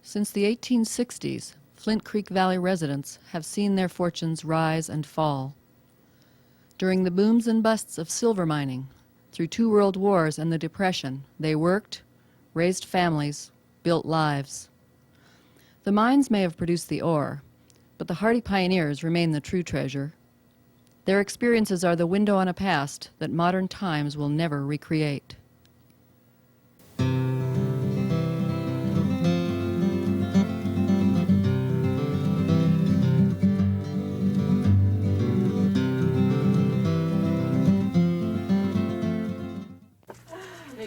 Since the 1860s, Flint Creek Valley residents have seen their fortunes rise and fall. During the booms and busts of silver mining, through 2 world wars and the Depression, they worked, raised families, built lives. The mines may have produced the ore, but the hardy pioneers remain the true treasure. Their experiences are the window on a past that modern times will never recreate.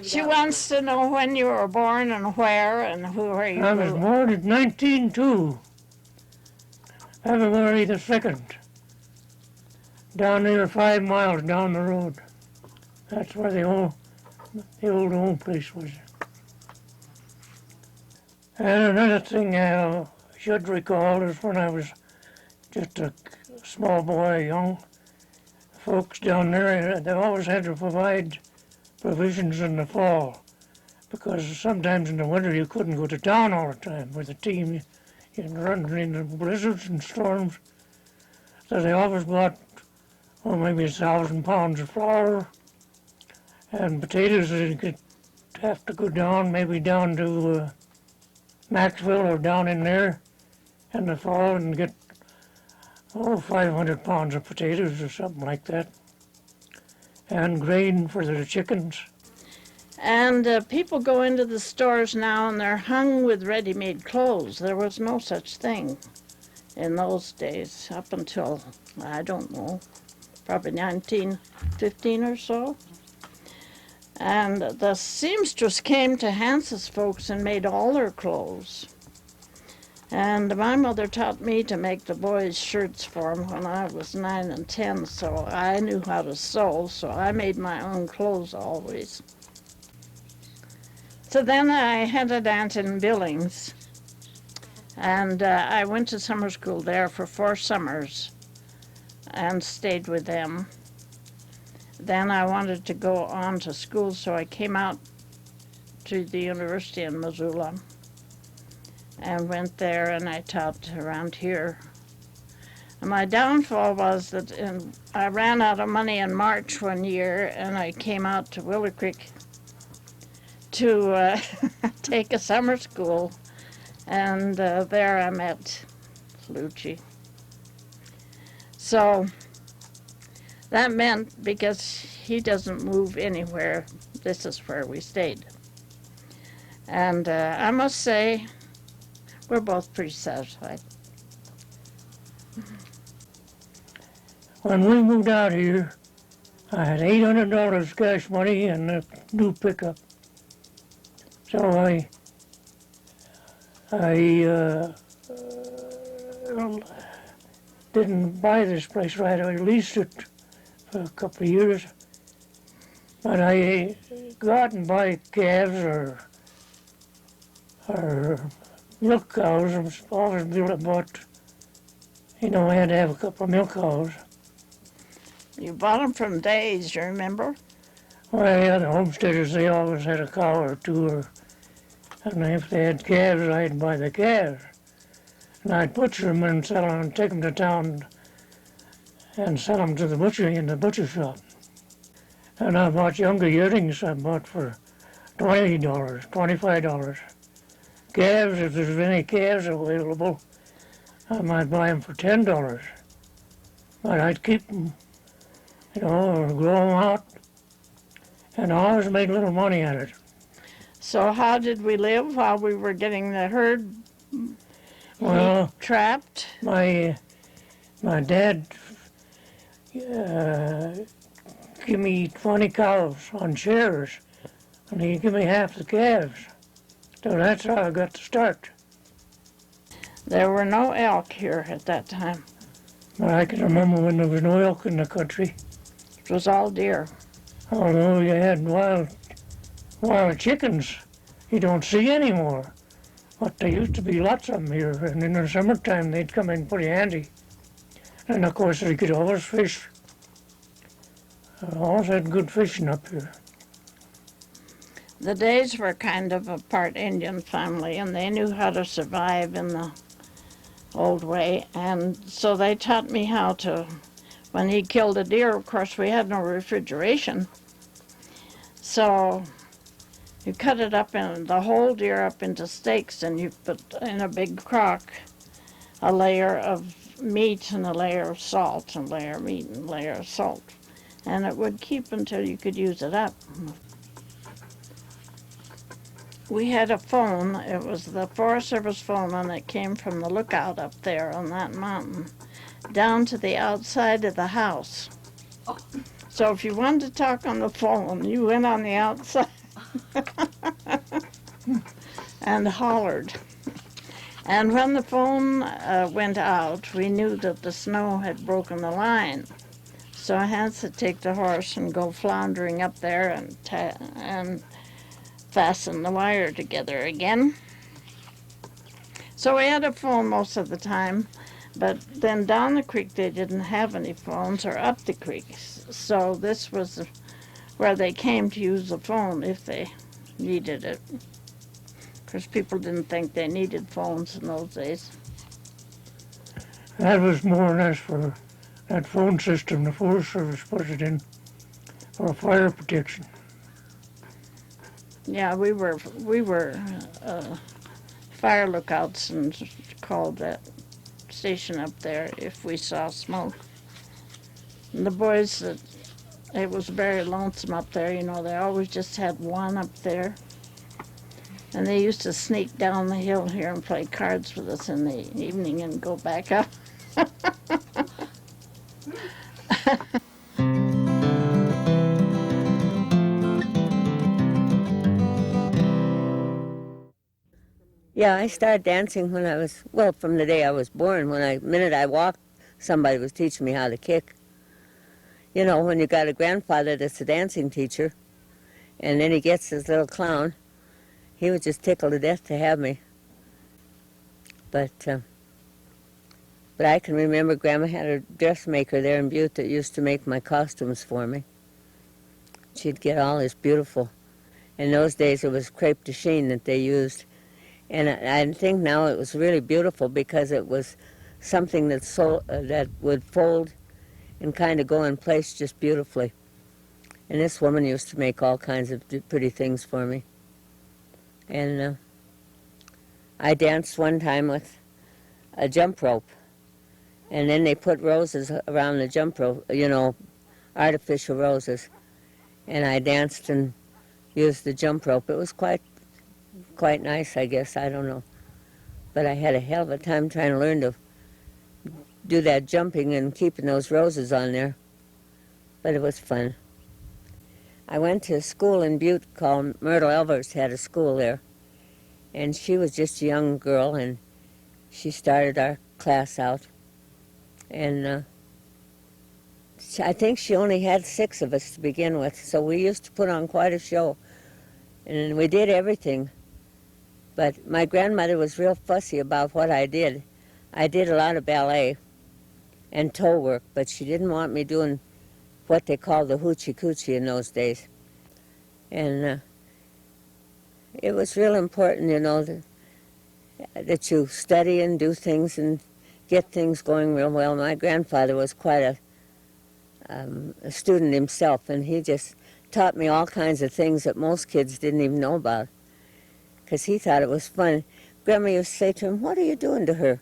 She wants to know when you were born and where and where you I was born in 1902, February the 2nd, down there 5 miles down the road. That's where the old home place was. And another thing I should recall is when I was just a small boy, young folks down there, they always had to provide provisions in the fall, because sometimes in the winter you couldn't go to town all the time with the team. You can run into blizzards and storms. So they always bought, maybe 1,000 pounds of flour and potatoes. That you could have to go down, maybe down to Maxville or down in there in the fall and get 500 pounds of potatoes or something like that, and grain for the chickens. And people go into the stores now and they're hung with ready-made clothes. There was no such thing in those days up until, I don't know, probably 1915 or so. And the seamstress came to Hans's folks and made all their clothes. And my mother taught me to make the boys' shirts for them when I was 9 and 10, so I knew how to sew, so I made my own clothes always. So then I had an aunt in Billings, and I went to summer school there for 4 summers and stayed with them. Then I wanted to go on to school, so I came out to the university in Missoula and went there, and I taught around here. And my downfall was that I ran out of money in March one year, and I came out to Willow Creek to take a summer school, and there I met Lucci. So that meant, because he doesn't move anywhere, this is where we stayed. And I must say, we're both pretty satisfied. When we moved out here, I had $800 cash money and a new pickup. So I didn't buy this place right. I leased it for a couple of years. But I go out and buy calves or milk cows. I was always bought, I had to have a couple of milk cows. You bought them from Days, you remember? Well, yeah, the homesteaders, they always had a cow or two, and if they had calves, I'd buy the calves. And I'd butcher them and sell them and take them to town and sell them to the butcher in the butcher shop. And I bought younger yearlings. I bought for $20, $25. Calves, if there's any calves available, I might buy them for $10. But I'd keep them, or grow them out, and I always made a little money at it. So how did we live while we were getting the herd trapped? My dad give me 20 cows on shares, and he give me half the calves. So that's how I got to start. There were no elk here at that time. But I can remember when there was no elk in the country. It was all deer. Although you had wild chickens, you don't see anymore. But there used to be lots of them here, and in the summertime they'd come in pretty handy. And of course you could always fish. I always had good fishing up here. The Days were kind of a part Indian family, and they knew how to survive in the old way. And so they taught me how to, when he killed a deer, of course, we had no refrigeration. So you cut it up in the whole deer up into steaks, and you put in a big crock a layer of meat and a layer of salt, and a layer of meat and a layer of salt. And it would keep until you could use it up. We had a phone. It was the Forest Service phone, and it came from the lookout up there on that mountain down to the outside of the house. So if you wanted to talk on the phone, you went on the outside and hollered. And when the phone went out, we knew that the snow had broken the line. So I had to take the horse and go floundering up there and fasten the wire together again. So we had a phone most of the time, but then down the creek they didn't have any phones, or up the creek. So this was where they came to use the phone if they needed it. Because people didn't think they needed phones in those days. That was more or less for that phone system the Forest Service put it in for fire protection. Yeah, we were fire lookouts and called that station up there if we saw smoke. And the boys, it was very lonesome up there, you know, they always just had one up there. And they used to sneak down the hill here and play cards with us in the evening and go back up. Yeah, I started dancing when I was, well, from the day I was born. Minute I walked, somebody was teaching me how to kick. You know, when you got a grandfather that's a dancing teacher, and then he gets his little clown, he was just tickled to death to have me. But I can remember Grandma had a dressmaker there in Butte that used to make my costumes for me. She'd get all this beautiful. In those days, it was crepe de chine that they used. And I think now it was really beautiful because it was something that would fold and kind of go in place just beautifully. And this woman used to make all kinds of pretty things for me. And I danced one time with a jump rope. And then they put roses around the jump rope, you know, artificial roses. And I danced and used the jump rope. It was quite nice, I guess. I don't know. But I had a hell of a time trying to learn to do that jumping and keeping those roses on there. But it was fun. I went to a school in Butte called Myrtle Elvers had a school there. And she was just a young girl, and she started our class out. And I think she only had 6 of us to begin with, so we used to put on quite a show. And we did everything. But my grandmother was real fussy about what I did. I did a lot of ballet and toe work, but she didn't want me doing what they called the hoochie coochie in those days. And it was real important, you know, that you study and do things and get things going real well. My grandfather was quite a student himself, and he just taught me all kinds of things that most kids didn't even know about, because he thought it was fun. Grandma used to say to him, "What are you doing to her?"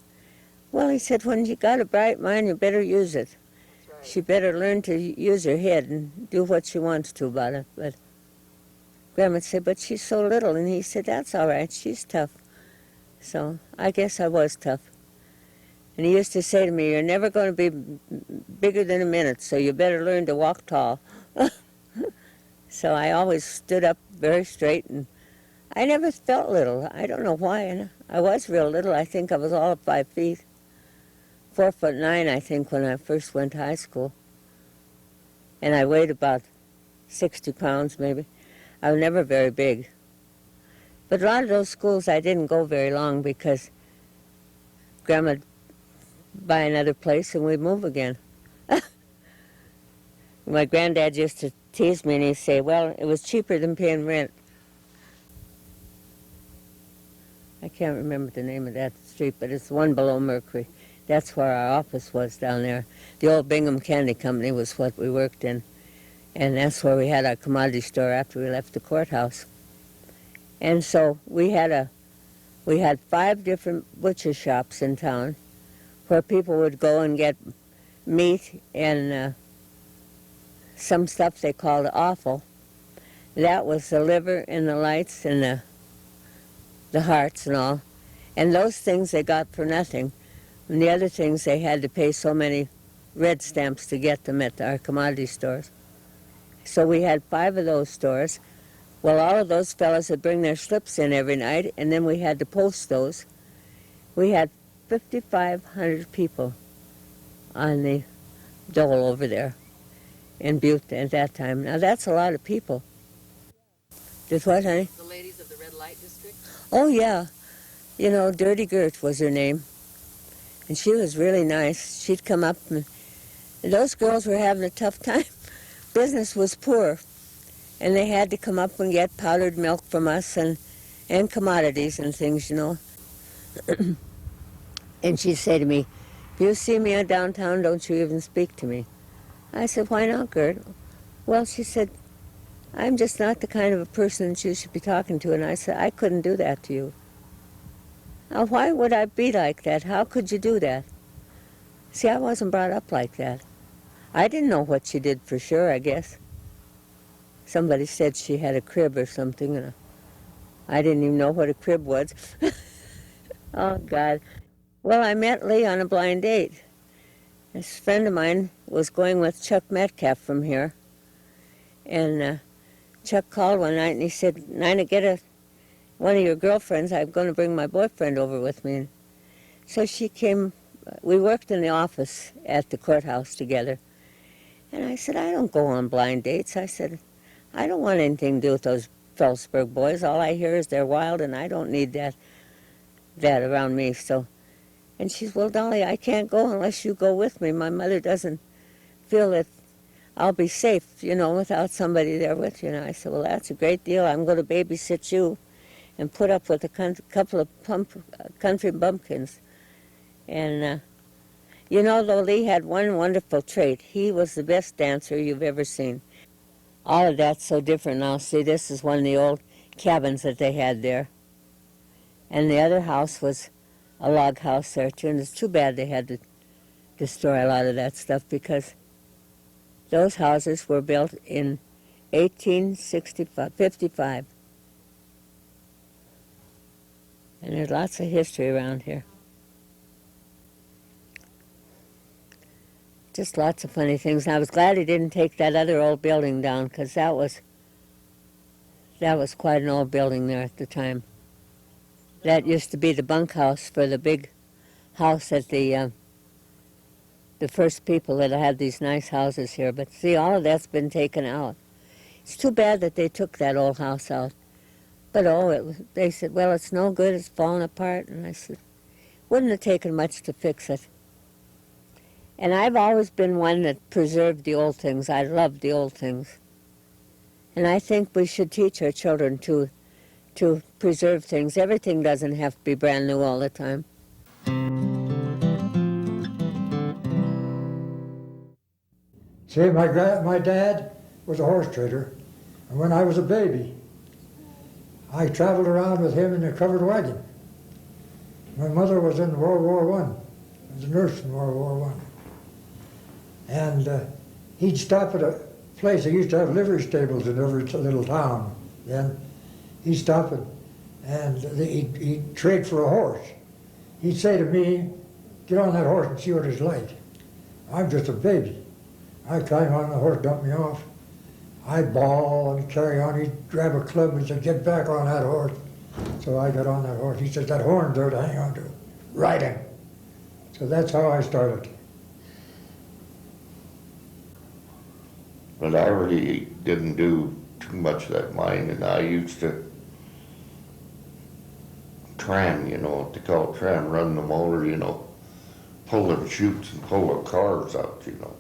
Well, he said, "When you got a bright mind, you better use it. Right. She better learn to use her head and do what she wants to about it." But Grandma said, "But she's so little." And he said, "That's all right, she's tough." So I guess I was tough. And he used to say to me, "You're never going to be bigger than a minute, so you better learn to walk tall." So I always stood up very straight, and I never felt little. I don't know why. And I was real little. I think I was all of 5 feet. 4'9", I think, when I first went to high school. And I weighed about 60 pounds, maybe. I was never very big. But a lot of those schools I didn't go very long because Grandma'd buy another place and we'd move again. My granddad used to tease me and he'd say, "Well, it was cheaper than paying rent." I can't remember the name of that street, but it's the one below Mercury. That's where our office was down there. The old Bingham Candy Company was what we worked in, and that's where we had our commodity store after we left the courthouse. And so we had 5 different butcher shops in town where people would go and get meat and some stuff they called offal. That was the liver and the lights and the hearts and all. And those things they got for nothing. And the other things they had to pay so many red stamps to get them at our commodity stores. So we had 5 of those stores. Well, all of those fellas would bring their slips in every night, and then we had to post those. We had 5,500 people on the dole over there in Butte at that time. Now, that's a lot of people. Just what, honey? The ladies of the red light district? Oh, yeah. You know, Dirty Gert was her name. And she was really nice. She'd come up, and those girls were having a tough time. Business was poor, and they had to come up and get powdered milk from us and commodities and things, you know. And she'd say to me, if you see me downtown, don't you even speak to me. I said, why not, Gert? Well, she said, I'm just not the kind of a person that you should be talking to. And I said, I couldn't do that to you. Now, why would I be like that? How could you do that? See, I wasn't brought up like that. I didn't know what she did for sure, I guess. Somebody said she had a crib or something, and I didn't even know what a crib was. Oh, God. Well, I met Lee on a blind date. This friend of mine was going with Chuck Metcalf from here, and Chuck called one night and he said, Nina, get one of your girlfriends. I'm going to bring my boyfriend over with me. And so she came. We worked in the office at the courthouse together. And I said, I don't go on blind dates. I said, I don't want anything to do with those Felsberg boys. All I hear is they're wild, and I don't need that around me. So, and she said, well, Dolly, I can't go unless you go with me. My mother doesn't feel that I'll be safe, you know, without somebody there with you. And I said, well, that's a great deal. I'm going to babysit you and put up with a couple of country bumpkins. And, you know, though, Lee had one wonderful trait. He was the best dancer you've ever seen. All of that's so different now. See, this is one of the old cabins that they had there. And the other house was a log house there, too. And it's too bad they had to destroy a lot of that stuff, because those houses were built in 1855. And there's lots of history around here. Just lots of funny things. And I was glad he didn't take that other old building down, because that was quite an old building there at the time. That used to be the bunkhouse for the big house at the first people that had these nice houses here. But see, all of that's been taken out. It's too bad that they took that old house out. But they said, well, it's no good, it's falling apart. And I said, wouldn't have taken much to fix it. And I've always been one that preserved the old things. I love the old things. And I think we should teach our children to preserve things. Everything doesn't have to be brand new all the time. See, my dad was a horse trader, and when I was a baby, I traveled around with him in a covered wagon. My mother was in World War I, was a nurse in World War I. And he'd stop at a place. They used to have livery stables in every little town then. He'd stop and he'd trade for a horse. He'd say to me, get on that horse and see what it's like. I'm just a baby. I'd climb on the horse, dump me off. I'd bawl and carry on. He'd grab a club and say, get back on that horse. So I got on that horse. He said, that horn's there to hang on to. Ride him. So that's how I started. But I really didn't do too much of that mining, and I used to tram, you know what they call tram, run the motor, you know, pull them chutes and pull the cars out, you know.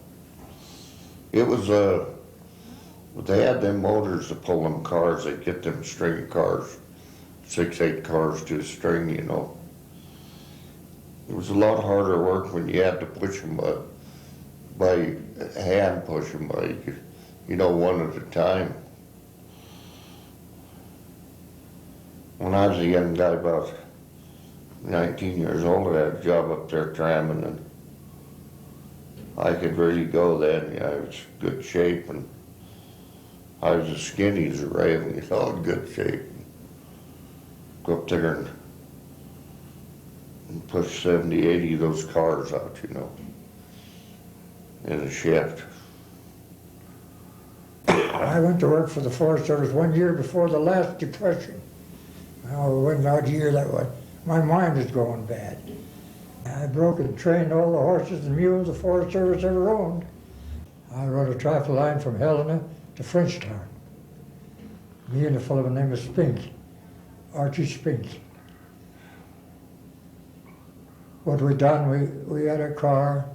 It was, they had them motors to pull them cars, they'd get them string cars, 6, 8 cars to a string, you know. It was a lot harder work when you had to push them by hand, push them by, you know, one at a time. When I was a young guy, about 19 years old, I had a job up there tramming, and I could really go then. Yeah, I was in good shape, and I was as skinny as a rail, you know, in good shape. Go up there and push 70, 80 of those cars out, you know, in a shift. I went to work for the Forest Service 1 year before the last depression. Oh, what an odd year that was. My mind was going bad. I broke and trained all the horses and mules the Forest Service ever owned. I rode a traffic line from Helena to Frenchtown. Me and a fellow by the name of Spink, Archie Spink. What we done, we had a car.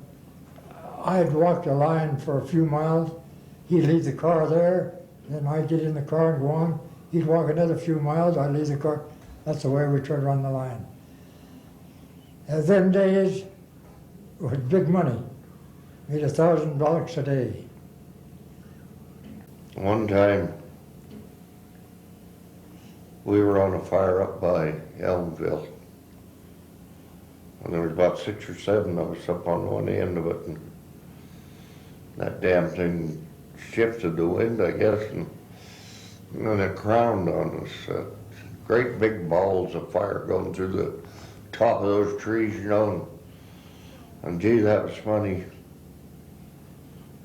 I had walked the line for a few miles. He'd leave the car there, then I'd get in the car and go on. He'd walk another few miles, I'd leave the car. That's the way we tried to run the line. In them days, it was big money. Made $1,000 a day. One time, we were on a fire up by Elmville. And there was about 6 or 7 of us up on one end of it, and that damn thing shifted the wind, I guess, and it crowned on us. Great big balls of fire going through the top of those trees, you know. And gee, that was funny.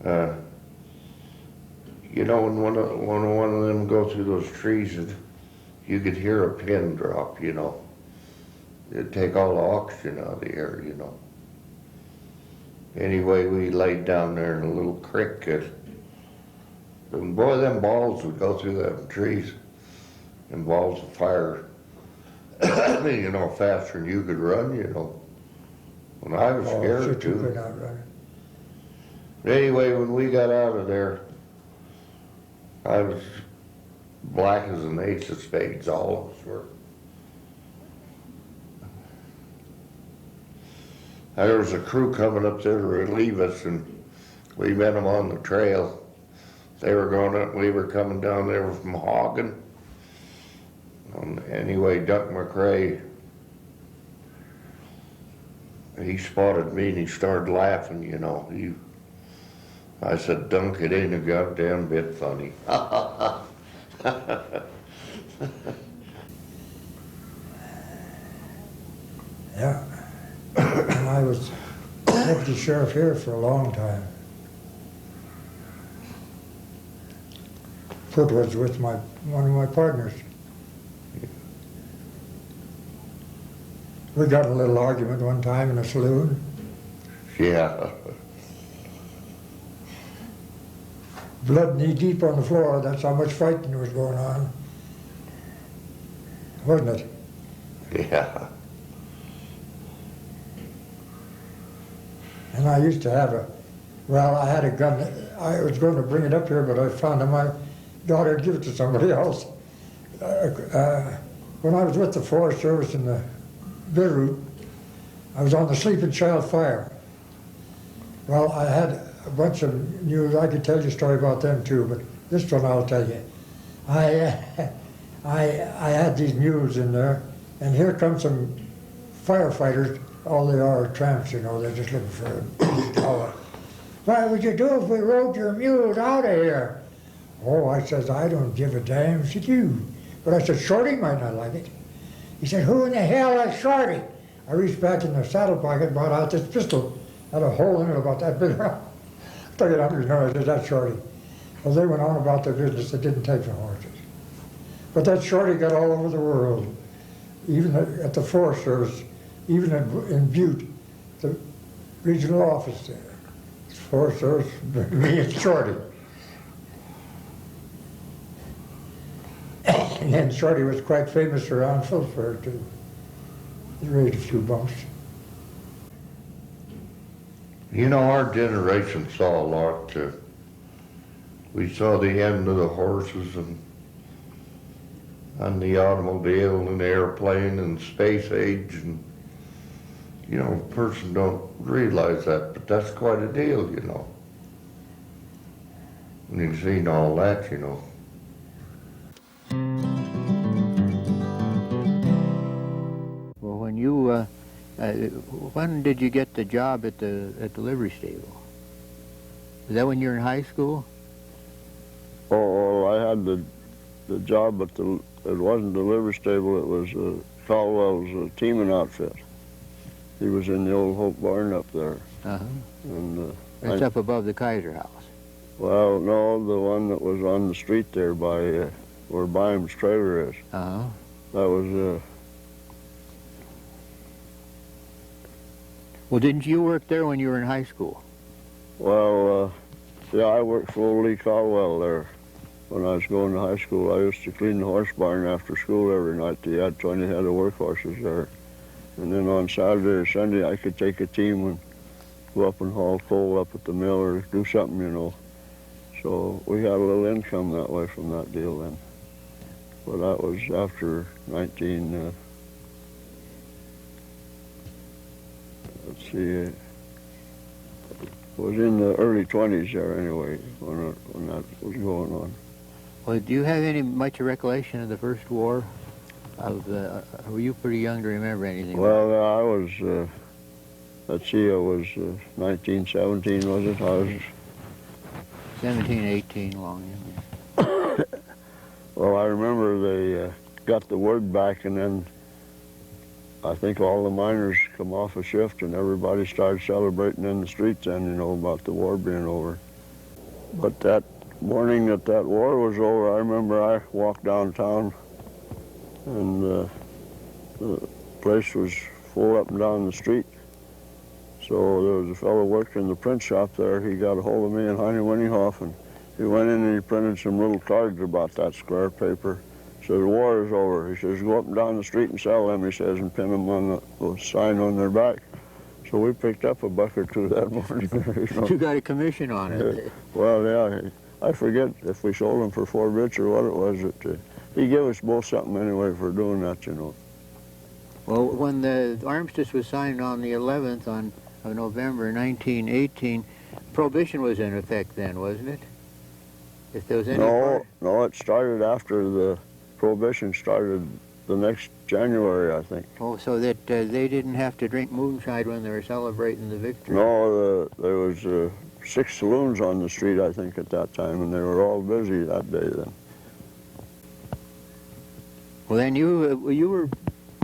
You know, when one of them go through those trees, you could hear a pin drop, you know. It'd take all the oxygen out of the air, you know. Anyway, we laid down there in a little creek, and boy, them balls would go through them trees, and balls of fire, you know, faster than you could run, you know. And I was scared too. too. Anyway, when we got out of there, I was black as an ace of spades, all of us were. There was a crew coming up there to relieve us, and we met them on the trail. They were going up, we were coming down there from Hagen. Anyway, Duck McRae, he spotted me and he started laughing, you know. I said, Dunk, it ain't a goddamn bit funny. Yeah. And I was deputy sheriff here for a long time. Foot was with one of my partners. We got in a little argument one time in a saloon. Yeah. Blood knee deep on the floor, that's how much fighting was going on. Wasn't it? Yeah. And I used to have I had a gun. I was going to bring it up here, but I found that my daughter had given it to somebody else. When I was with the Forest Service in the Beirut, I was on the Sleeping Child fire. Well, I had a bunch of news. I could tell you a story about them too, but this one I'll tell you. I had these mules in there, and here come some firefighters. All they are tramps, you know. They're just looking for a dollar. What would you do if we rode your mules out of here? Oh, I says, I don't give a damn, said you. But I said, Shorty might not like it. He said, who in the hell is Shorty? I reached back in the saddle pocket, brought out this pistol, had a hole in it about that big. I took it out of his nose, I said, that's Shorty. Well, they went on about their business. They didn't take the horses. But that Shorty got all over the world, even at the Forest Service, even in Butte, the regional office there. Forest Service, me and Shorty. And then Shorty was quite famous around Phillipsburg too. He raised a few bumps. You know, our generation saw a lot too. We saw the end of the horses, and on the automobile and the airplane and space age, and a person don't realize that, but that's quite a deal, when you've seen all that, Well, when did you get the job at the livery stable? Was that when you were in high school? Oh, I had the job at it wasn't the livery stable, it was Caldwell's teaming outfit. He was in the old Hope barn up there. Uh-huh. And That's up above the Kaiser house. well, no, the one that was on the street there by where Byam's trailer is. Uh-huh. That was Well, didn't you work there when you were in high school? well, yeah, I worked for old Lee Caldwell there. When I was going to high school, I used to clean the horse barn after school every night. They had 20 head of work horses there. And then on Saturday or Sunday, I could take a team and go up and haul coal up at the mill or do something, So we had a little income that way from that deal then. But that was after it was in the early 20s there anyway, when that was going on. Well, do you have much recollection of the first war? Were you pretty young to remember anything? Well, I was, let's see, I was 1917, was it? I was 17, 18, long. Well, I remember they got the word back, and then I think all the miners come off a shift, and everybody started celebrating in the streets then, about the war being over. But that morning that war was over, I remember I walked downtown, and the place was full up and down the street. So there was a fellow working in the print shop there. He got a hold of me and Heine Winninghoff, and he went in and he printed some little cards about that square paper. He said, the war is over. He says, go up and down the street and sell them, he says, and pin them on the sign on their back. So we picked up a buck or two that morning. You got a commission on it. Well, yeah, I forget if we sold them for 4 bits or what it was. He gave us both something anyway for doing that, Well, when the armistice was signed on the 11th of November 1918, Prohibition was in effect then, wasn't it? If there was any No, it started after the Prohibition started the next January, I think. Oh, so that they didn't have to drink moonshine when they were celebrating the victory? No, there was 6 saloons on the street, I think, at that time, and they were all busy that day then. Well, then you were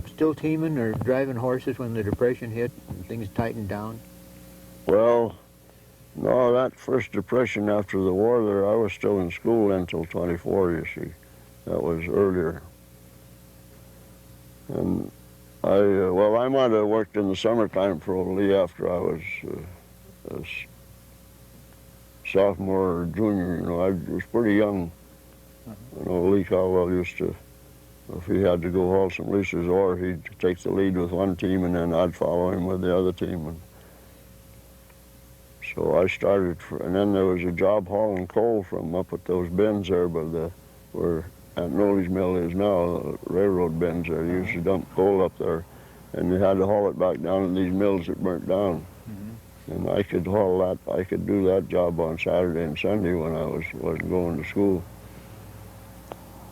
still teaming or driving horses when the Depression hit and things tightened down? Well, no, that first Depression after the war there, I was still in school until 24, you see. That was earlier. And I might have worked in the summertime for old Lee after I was a sophomore or junior, I was pretty young. Lee Caldwell used to, if he had to go haul some leases, or he'd take the lead with one team and then I'd follow him with the other team. And so I started, and then there was a job hauling coal from up at those bins there by where Aunt Nolly's mill is now, the railroad bins there. You used to dump coal up there, and you had to haul it back down to these mills that burnt down. Mm-hmm. And I could haul that, I could do that job on Saturday and Sunday when I wasn't going to school.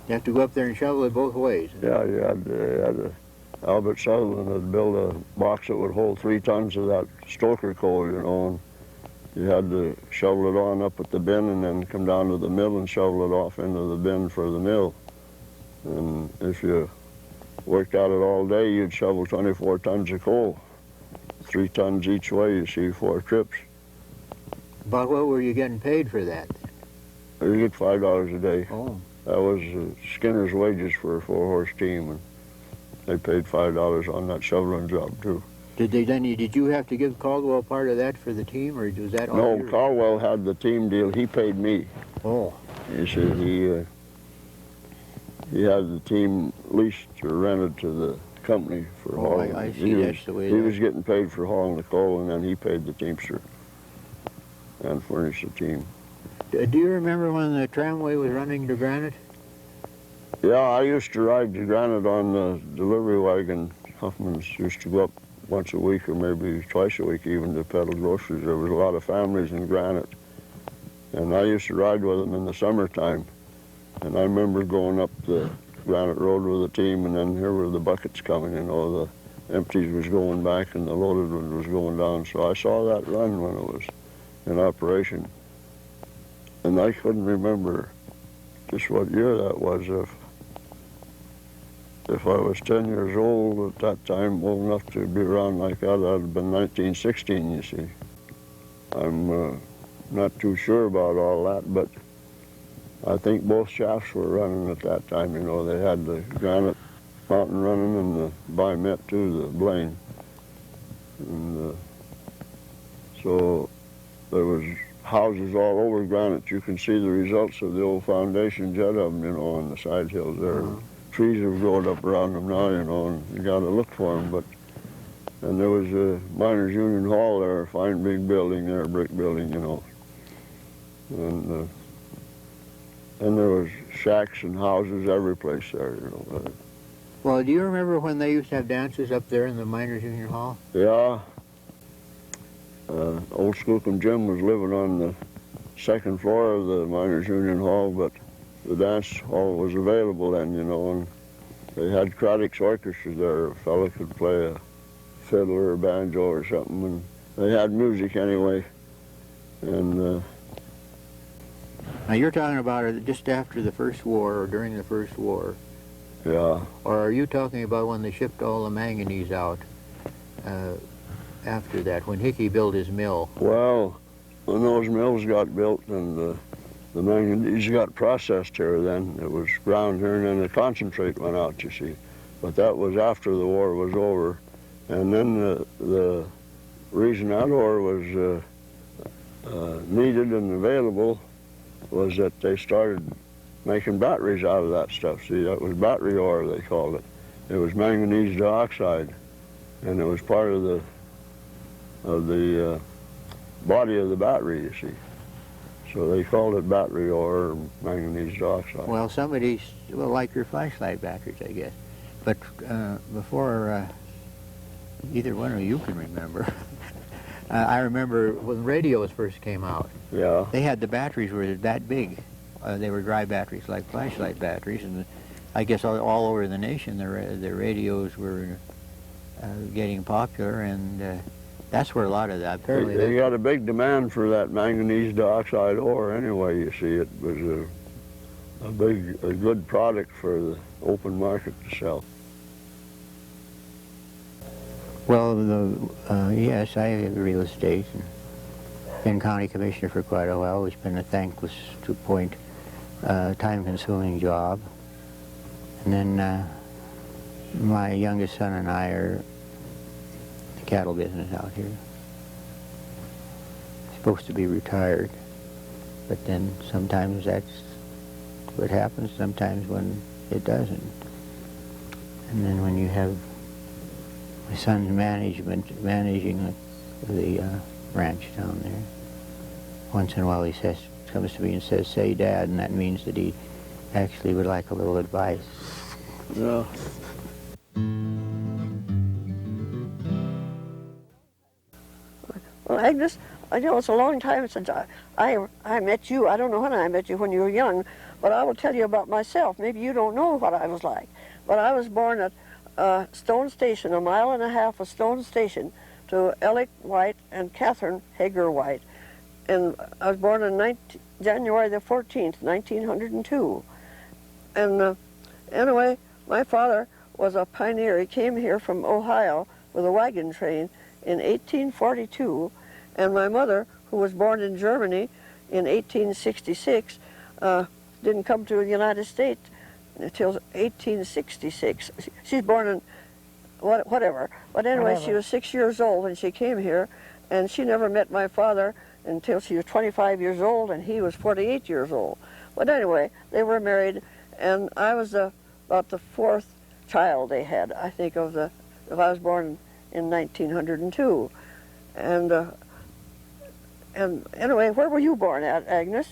You have to go up there and shovel it both ways. Yeah, you had Albert Sutherland had built a box that would hold 3 tons of that stoker coal, and you had to shovel it on up at the bin and then come down to the mill and shovel it off into the bin for the mill. And if you worked at it all day, you'd shovel 24 tons of coal, 3 tons each way, you see, 4 trips. About what were you getting paid for that? You get $5 a day. Oh. That was Skinner's wages for a 4-horse team, and they paid $5 on that shoveling job too. Did you have to give Caldwell part of that for the team, or was that all No, yours? Caldwell had the team deal. He paid me. Oh. He said he had the team leased or rented to the company for hauling. I see. That's the way he was getting paid for hauling the coal, and then he paid the teamster and furnished the team. Do you remember when the tramway was running to Granite? Yeah, I used to ride the Granite on the delivery wagon. Huffman's used to go up once a week or maybe twice a week even to peddle groceries. There was a lot of families in Granite. And I used to ride with them in the summertime. And I remember going up the Granite Road with a team, and then here were the buckets coming, you know, the empties was going back and the loaded one was going down. So I saw that run when it was in operation. And I couldn't remember just what year that was. If I was 10 years old at that time, old enough to be around like that, I'd have been 1916, you see. I'm not too sure about all that, but I think both shafts were running at that time. You know, they had the Granite Mountain running and the Bimet too, the Blaine. And so there was houses all over Granite. You can see the results of the old foundation jet of them, you know, on the side hills there. Trees have grown up around them now, you know, and you got to look for them. But and there was a Miners Union Hall there, a fine big building there, a brick building, you know. And there was shacks and houses every place there, you know. Well, do you remember when they used to have dances up there in the Miners Union Hall? Yeah. Old Skookum Jim was living on the second floor of the Miners Union Hall, but the dance hall was available then, you know, and they had Craddock's orchestra there. A fellow could play a fiddle or a banjo or something, and they had music anyway. And now you're talking about it just after the First War or during the First War. yeah, Or are you talking about when they shipped all the manganese out after that, when Hickey built his mill? well, when those mills got built and the manganese got processed here, then it was ground here, and then the concentrate went out, you see. But that was after the war was over. And then the reason that ore was needed and available was that they started making batteries out of that stuff. See, that was battery ore, they called it. It was manganese dioxide, and it was part of the body of the battery, you see. So they called it battery ore or manganese dioxide. Well, somebody, well, like your flashlight batteries, I guess. But before either one of you can remember, I remember when radios first came out. Yeah. They had the batteries were that big. They were dry batteries, like flashlight batteries, and I guess all over the nation, the radios were getting popular, and that's where a lot of that. Apparently, They got a big demand for that manganese dioxide ore anyway, you see. It was a good product for the open market to sell. Well, yes, I have real estate and been county commissioner for quite a while. It's been a thankless to point, time-consuming job. And then my youngest son and I are in the cattle business out here. Supposed to be retired, but then sometimes that's what happens, sometimes when it doesn't. And then when you have my son's managing the ranch down there, once in a while he comes to me and says, "Say, Dad," and that means that he actually would like a little advice. Yeah. Well, Agnes, I know it's a long time since I met you. I don't know when I met you, when you were young, but I will tell you about myself. Maybe you don't know what I was like. But I was born at Stone Station, 1.5 miles of Stone Station, to Alec White and Catherine Hager White. And I was born on January the 14th, 1902. And anyway, my father was a pioneer. He came here from Ohio with a wagon train in 1842, and my mother, who was born in Germany in 1866, didn't come to the United States until 1866. She's born in whatever. But anyway, she was 6 years old when she came here, and she never met my father until she was 25 years old, and he was 48 years old. But anyway, they were married, and I was about the fourth child they had, I think, if I was born in 1902. And anyway, where were you born at, Agnes?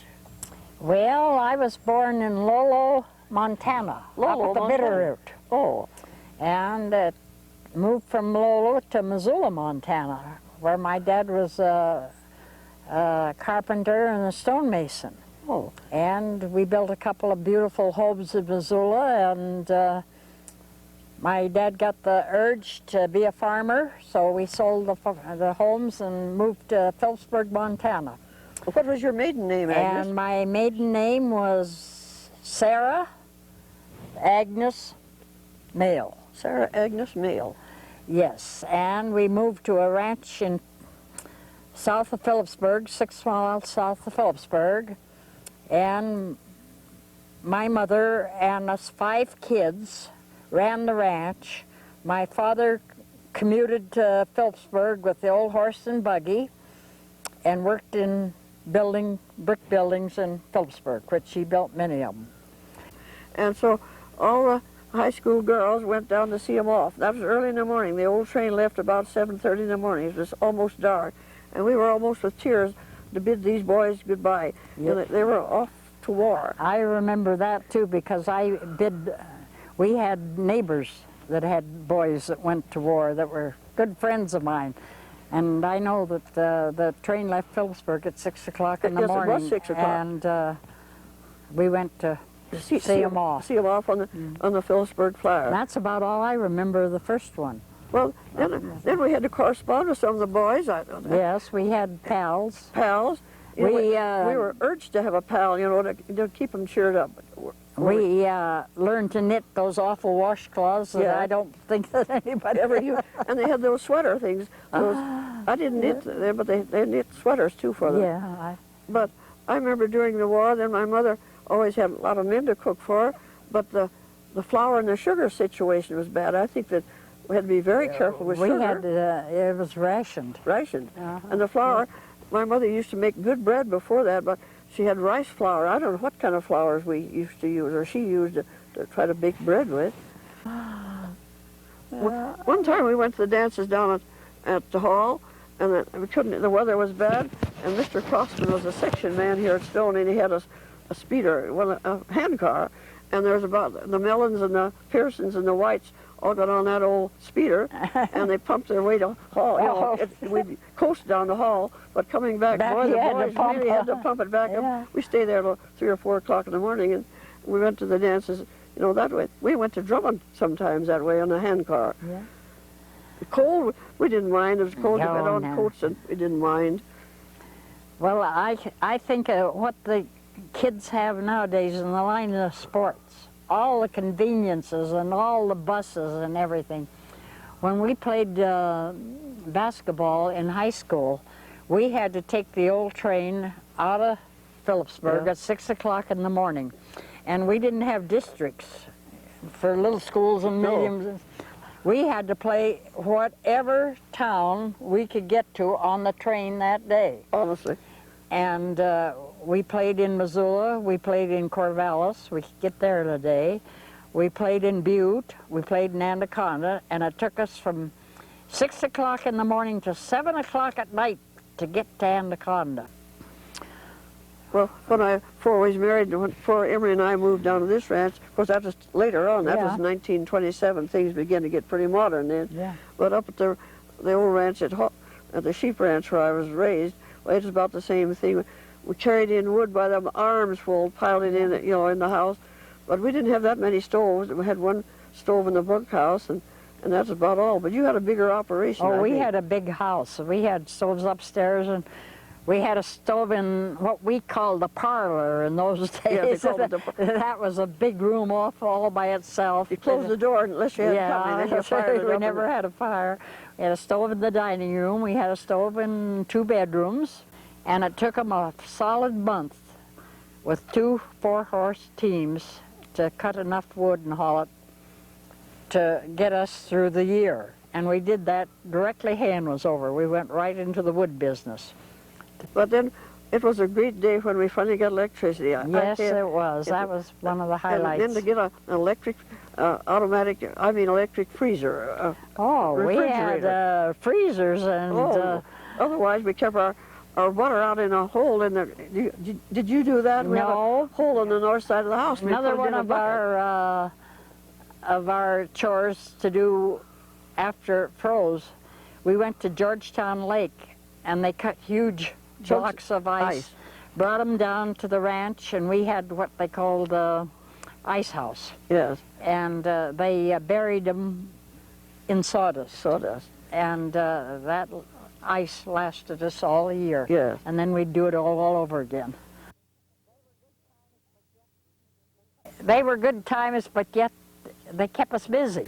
Well, I was born in Lolo, Montana, Lolo, up at the Montana. Bitterroot. Oh, And moved from Lolo to Missoula, Montana, where my dad was a carpenter and a stonemason. oh. And we built a couple of beautiful homes in Missoula, and my dad got the urge to be a farmer, so we sold the homes and moved to Phillipsburg, Montana. What was your maiden name, Agnes? And my maiden name was Sarah Agnes Mayle. Sarah Agnes Mayle. Yes, and we moved to a ranch in south of Phillipsburg, 6 miles south of Phillipsburg, and my mother and us 5 kids ran the ranch. My father commuted to Phillipsburg with the old horse and buggy and worked in building brick buildings in Phillipsburg, which he built many of them. And so all the high school girls went down to see him off. That was early in the morning. The old train left about 7:30 in the morning. It was almost dark. And we were almost with tears to bid these boys goodbye. Yep. And they were off to war. I remember that too, because we had neighbors that had boys that went to war that were good friends of mine. And I know that the train left Phillipsburg at 6 o'clock in the Yes, it was morning. 6 o'clock. And we went to see them off. See him off on the Phillipsburg Flyer. And that's about all I remember of the first one. Well, then we had to correspond with some of the boys. Yes, we had pals. Pals. You know, we were urged to have a pal, you know, to keep them cheered up. We learned to knit those awful washcloths that I don't think that anybody ever used. And they had those sweater things. I didn't knit them, but they knit sweaters too for them. Yeah. But I remember during the war, then my mother always had a lot of men to cook for her, but the flour and the sugar situation was bad. I think that we had to be very careful with sugar. We had it was rationed. Rationed. And the flour, my mother used to make good bread before that, but she had rice flour. I don't know what kind of flours we used to use, or she used to try to bake bread with. One time we went to the dances down at the hall, and we couldn't. The weather was bad, and Mr. Crossman was a section man here at Stone, and he had a speeder, a hand car, and there was about the Mellons and the Pearsons and the Whites all got on that old speeder, and they pumped their way to hall. You know, we'd coast down the hall, but coming back, boy, the boys really had to pump it back up. We stayed there till 3 or 4 o'clock in the morning, and we went to the dances, you know, that way. We went to Drummond sometimes that way on the hand car. Yeah. The cold, we didn't mind. It was cold. We had on coats, and we didn't mind. Well, I think what the kids have nowadays in the line of sports, all the conveniences and all the buses and everything. When we played basketball in high school, we had to take the old train out of Phillipsburg at 6 o'clock in the morning. And we didn't have districts for little schools and mediums. We had to play whatever town we could get to on the train that day. Honestly. And we played in Missoula, we played in Corvallis, we could get there in a day. We played in Butte, we played in Anaconda, and it took us from 6 o'clock in the morning to 7 o'clock at night to get to Anaconda. Well, before I was married, before Emery and I moved down to this ranch, of course that was later on, that was 1927, things began to get pretty modern then. Yeah. But up at the old ranch at the sheep ranch where I was raised, well, it was about the same thing. We carried in wood by the arms full, piled it in, you know, in the house. But we didn't have that many stoves. We had one stove in the bunkhouse, and that's about all. But you had a bigger operation. Oh, we had a big house. We had stoves upstairs, and we had a stove in what we called the parlor in those days. Yeah, they called it the that was a big room off all by itself. You closed the door unless you had company. Then you fired it we up never had a fire. We had a stove in the dining room. We had a stove in 2 bedrooms. And it took them a solid month with 2 4-horse teams to cut enough wood and haul it to get us through the year. And we did that directly hand was over. We went right into the wood business. But then it was a great day when we finally got electricity. Yes, it was. That was one of the highlights. And then to get an electric, electric freezer. We had freezers and... otherwise we kept our our butter out in a hole in the. Did you do that? We had a No. hole in the north side of the house. We Another put it in one a of bucket. our chores to do after it froze. We went to Georgetown Lake, and they cut huge blocks of ice, brought them down to the ranch, and we had what they called ice house. Yes. And they buried them in sawdust. Sawdust. And that ice lasted us all a year. Yes. And then we'd do it all over again. They were good times, but yet they kept us busy.